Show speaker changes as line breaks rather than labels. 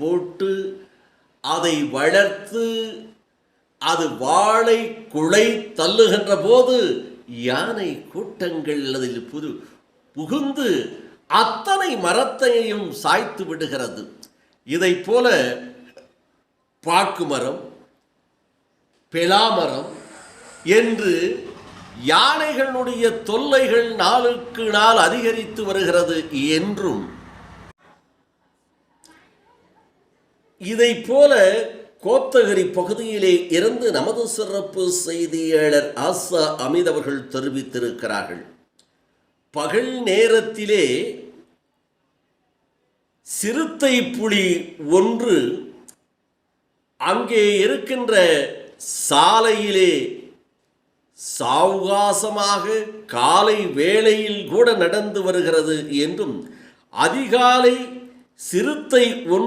போட்டு அதை வளர்த்து அது வாழை குலை தள்ளுகின்ற போது யானை கூட்டங்கள் அதில் புகுந்து அத்தனை மரத்தையும் சாய்த்து விடுகிறது. இதை போல பாக்கு மரம், பெலாமரம் என்று யானைகளுடைய தொல்லைகள் நாளுக்கு நாள் அதிகரித்து வருகிறது என்றும், இதை போல கோத்தகிரி பகுதியிலே இருந்து நமது சிறப்பு செய்தியாளர் ஆசா அமித் அவர்கள் தெரிவித்திருக்கிறார்கள். பகல் நேரத்திலே சிறுத்தை புலி ஒன்று அங்கே இருக்கின்ற சாலையிலே சாவகாசமாக காலை வேளையில் கூட நடந்து வருகிறது என்றும், அதிகாலை சிறுத்தை ஒன்று